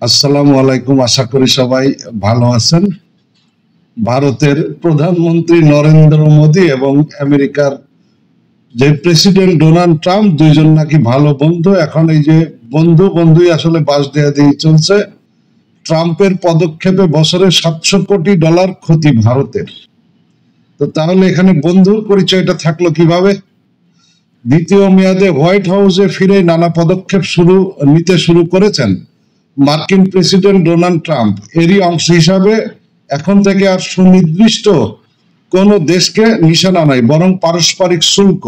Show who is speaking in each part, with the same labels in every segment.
Speaker 1: আসসালামু আলাইকুম। আশা করি সবাই ভালো আছেন। ভারতের প্রধানমন্ত্রী নরেন্দ্র মোদী এবং আমেরিকার যে প্রেসিডেন্ট ডোনাল্ড ট্রাম্প দুইজন নাকি ভালো বন্ধু। এখন এই যে বন্ধুই আসলে বাস দেয়া দিয়ে চলছে। ট্রাম্পের পদক্ষেপে বছরে $700 কোটি ক্ষতি ভারতের। তো তাহলে এখানে বন্ধুর পরিচয়টা থাকলো কিভাবে? দ্বিতীয় মেয়াদে হোয়াইট হাউসে ফিরে নানা পদক্ষেপ নিতে শুরু করেছেন মার্কিন প্রেসিডেন্ট ডোনাল্ড ট্রাম্প। এরই অংশ হিসাবে এখন থেকে আর সুনির্দিষ্ট কোন দেশকে নিশানা নাই, বরং পারস্পরিক শুল্ক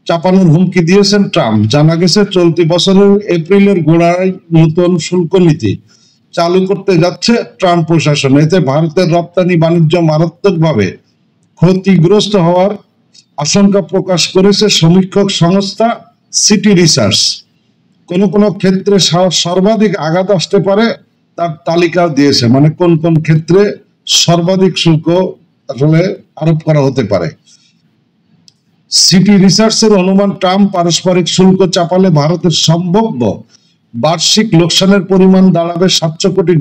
Speaker 1: চাপানোর হুমকি দিয়েছেন ট্রাম্প। জানা গেছে চলতি বছরের এপ্রিলের গোড়ায় নতুন শুল্ক নীতি চালু করতে যাচ্ছে ট্রাম্প প্রশাসন। এতে ভারতের রপ্তানি বাণিজ্য মারাত্মকভাবে ক্ষতিগ্রস্ত হওয়ার আশঙ্কা প্রকাশ করেছে সমীক্ষক সংস্থা সিটি রিসার্চ। কোন কোন ক্ষেত্রে সর্বাধিক আঘাত আসতে পারে তার তালিকা দিয়েছে, মানে কোন কোন ক্ষেত্রে সর্বাধিক শুল্ক আসলে আরোপ করা হতে পারে। সিটি রিসার্চের অনুমান, ট্রাম্প পারস্পরিক শুল্ক চাপালে ভারতের সম্ভাব্য বার্ষিক লোকসানের পরিমাণ দাঁড়াবে $700 কোটি।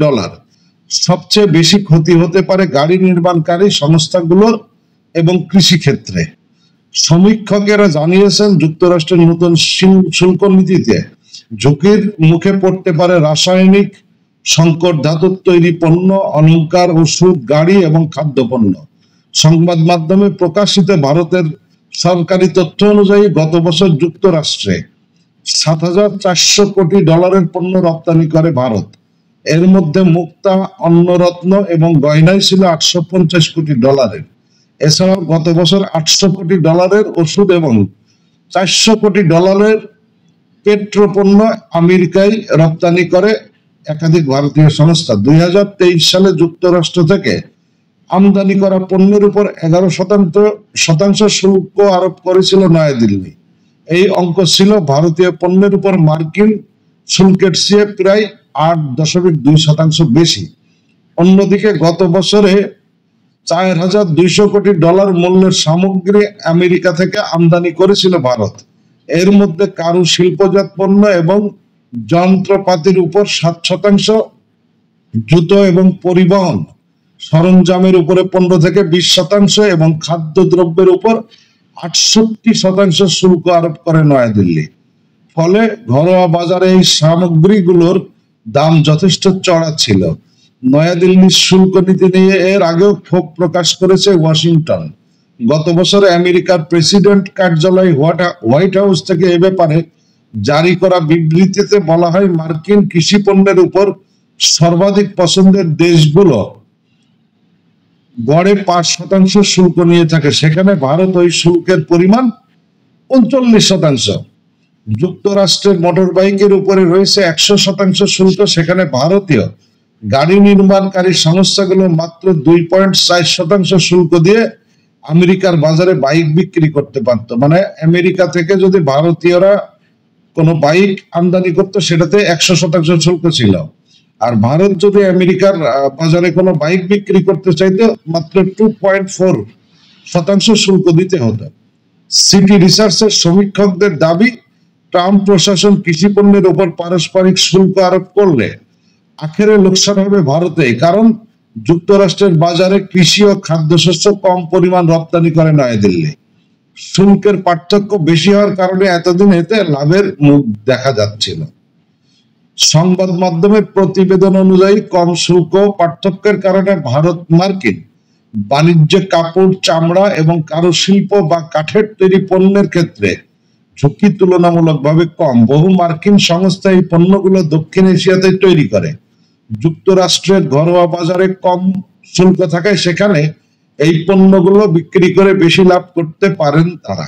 Speaker 1: সবচেয়ে বেশি ক্ষতি হতে পারে গাড়ি নির্মাণকারী সংস্থাগুলোর এবং কৃষি ক্ষেত্রে। সমীক্ষকেরা জানিয়েছেন যুক্তরাষ্ট্রের নতুন শুল্ক নীতিতে ঝুঁকির মুখে পড়তে পারে রাসায়নিক সংকট, ধাতুর তৈরি পণ্য, অলংকার, ওষুধ, গাড়ি এবং খাদ্যপণ্য। সংবাদ মাধ্যমে প্রকাশিত ভারতের সরকারি তথ্য অনুযায়ী গত বছর যুক্তরাষ্ট্রে $7,400 কোটি পণ্য রপ্তানি করে ভারত। এর মধ্যে মুক্তা, অন্নরত্ন এবং গয়নায় ছিল $850 কোটি। এছাড়াও গত বছর $800 কোটি ওষুধ এবং $400 কোটি পেট্রোপণ্য আমেরিকায় রপ্তানি করে একাধিক ভারতীয় সংস্থা। 2023 সালে যুক্তরাষ্ট্র থেকে আমদানি করা পণ্যের উপর 11% শুল্ক আরোপ করেছিল নয়াদিল্লি। এই অঙ্ক ছিল ভারতীয় পণ্যের উপর মার্কিন শুল্কের চেয়ে প্রায় 8.2% বেশি। অন্যদিকে গত বছরে $4,200 কোটি মূল্যের সামগ্রী আমেরিকা থেকে আমদানি করেছিল ভারত। এর মধ্যে কারু শিল্পজাত পণ্য এবং যন্ত্রপাতির উপর 7%, জুতো এবং পরিবহন সরঞ্জামের উপরে 15 থেকে 20% এবং খাদ্যদ্রব্যের উপর 68% শুল্ক আরোপ করে নয়াদিল্লি। ফলে ঘরোয়া বাজারে এই সামগ্রীগুলোর দাম যথেষ্ট চড়া ছিল। নয়াদিল্লির শুল্ক নীতি নিয়ে এর আগেও ক্ষোভ প্রকাশ করেছে ওয়াশিংটন। গত বছর আমেরিকার প্রেসিডেন্ট কার্যালয় হোয়াইট হাউস থেকে এ ব্যাপারে জারি করা বিবৃতিতে বলা হয়, মার্কিন কৃষি পণ্যের উপর সর্বাধিক পছন্দের দেশগুলো গড়ে 5% শুল্ক নিয়ে থাকে, সেখানে ভারত ওই শুল্কের পরিমাণ 39%। যুক্তরাষ্ট্রের মোটর বাইকের উপরে রয়েছে 100% শুল্ক, সেখানে ভারতীয় গাড়ি নির্মাণকারী সংস্থাগুলো মাত্র 2.4% শুল্ক দিয়ে আমেরিকার বাজারে বাইক বিক্রি করতে পারত। মানে আমেরিকা থেকে যদি ভারতীয়রা কোনো বাইক আমদানি করতো সেটাতে 100% শুল্ক ছিল, আর ভারত যদি আমেরিকার বাজারে কোনো বাইক বিক্রি করতে চাইতো মাত্র 2.4% শুল্ক দিতে হতো। সিটি রিসার্চের সমীক্ষকদের দাবি, ট্রাম্প প্রশাসন কৃষি পণ্যের উপর পারস্পরিক শুল্ক আরোপ করলে আখেরে লোকসান হবে ভারতে, কারণ যুক্তরাষ্ট্রের বাজারে কৃষি ও খাদ্যশস্য কম পরিমাণ রপ্তানি করে নয়াদিল্লি। শুল্কের পার্থক্য বেশি হওয়ার কারণে এতদিন এতে লাভের মুখ দেখা যাচ্ছিল। সংবাদ মাধ্যমের প্রতিবেদন অনুযায়ী কম শুল্ক পার্থক্যের কারণে ভারত মার্কিন বাণিজ্যে কাপড়, চামড়া এবং কারুশিল্প বা কাঠের তৈরি পণ্যের ক্ষেত্রে ঝুঁকি তুলনামূলকভাবে কম। বহু মার্কিন সংস্থা এই পণ্যগুলো দক্ষিণ এশিয়াতে তৈরি করে। যুক্তরাষ্ট্রের ঘরোয়া বাজারে কম শুল্ক থাকায় সেখানে এই পণ্যগুলো বিক্রি করে বেশি লাভ করতে পারেন তারা।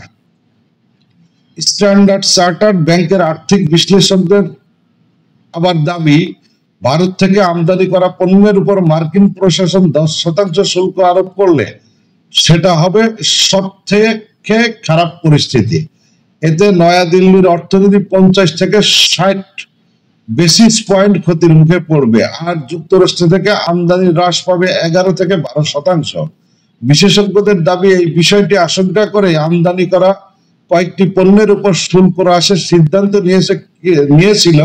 Speaker 1: স্ট্যান্ডার্ড চার্টার্ড ব্যাংকের আর্থিক বিশ্লেষকদের আবার দাবি, ভারত থেকে আমদানি করা পণ্যের উপর মার্কিন প্রশাসন 10% শুল্ক আরোপ করলে সেটা হবে সবথেকে খারাপ পরিস্থিতি। এতে নয়াদিল্লির অর্থনীতি 50 থেকে 60 বেসিস পয়েন্ট ক্ষতির মুখে পড়বে, আর যুক্তরাষ্ট্র থেকে আমদানি হ্রাস পাবে 11 থেকে 12%। বিশেষজ্ঞদের দাবি, এই বিষয়টি আশঙ্কা করে আমদানি করা কয়েকটি পণ্যের উপর শুল্ক হ্রাসের সিদ্ধান্ত নিয়েছিল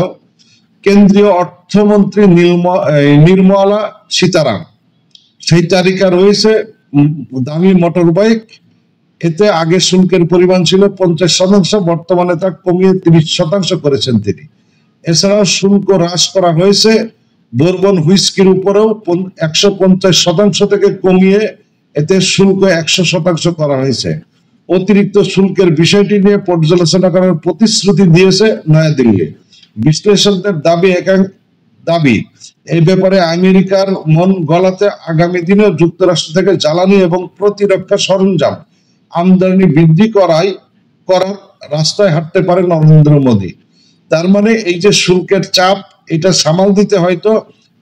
Speaker 1: কেন্দ্রীয় অর্থমন্ত্রী নির্মলা সীতারামন। সেই তালিকা রয়েছে দামি মোটর বাইক। এতে আগে শুল্কের পরিমাণ ছিল 50%, বর্তমানে তা কমিয়ে 30% করেছেন তিনি। এছাড়াও শুল্ক হ্রাস করা হয়েছে বোরবন হুইস্কির উপরেও 150% থেকে কমিয়ে এতে শুল্ক 100% করা হয়েছে। অতিরিক্ত শুল্কের বিষয়টি নিয়ে পর্যালোচনা করার প্রতিশ্রুতি দিয়েছে নয়াদিল্লি। বিশ্লেষকদের দাবি এই ব্যাপারে আমেরিকার মন গলাতে আগামী দিনে যুক্তরাষ্ট্র থেকে জ্বালানি এবং প্রতিরক্ষা সরঞ্জাম আমদানি বৃদ্ধি করার রাস্তায় হাঁটতে পারে নরেন্দ্র মোদী। তার মানে এই যে শুল্কের চাপ, এটা সামাল দিতে হয়তো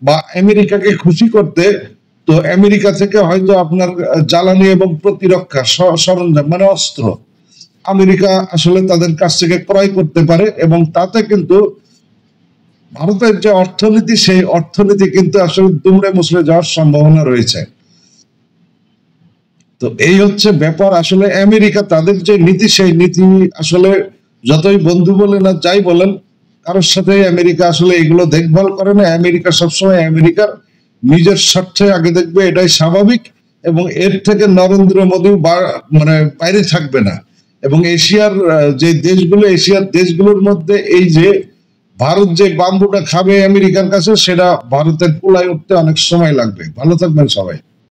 Speaker 1: বা আমেরিকাকে খুশি করতে, তো আমেরিকা থেকে হয়তো আপনার জ্বালানি এবং প্রতিরক্ষা সরঞ্জাম মানে অস্ত্র আমেরিকা আসলে তাদের কাছ থেকে ক্রয় করতে পারে, এবং তাতে কিন্তু ভারতের যে অর্থনীতি, সেই অর্থনীতি কিন্তু আসলে দুমড়ে মুচড়ে যাওয়ার সম্ভাবনা রয়েছে। তো এই হচ্ছে ব্যাপার। আসলে আমেরিকা তাদের যে নীতি, সেই নীতি আসলে যতই বন্ধু বলেন আর যাই বলেন, কারোর সাথে আমেরিকা আসলে এগুলো দেখভাল করে না। আমেরিকা সবসময় আমেরিকার নিজের স্বার্থে আগে দেখবে, এটাই স্বাভাবিক, এবং এর থেকে নরেন্দ্র মোদী মানে বাইরে থাকবে না। এবং এশিয়ার যে দেশগুলো, এশিয়ার দেশগুলোর মধ্যে এই যে ভারত যে বাম্বুটা খাবে আমেরিকার কাছে, সেটা ভারতের কুলায় উঠতে অনেক সময় লাগবে। ভালো থাকবেন সবাই।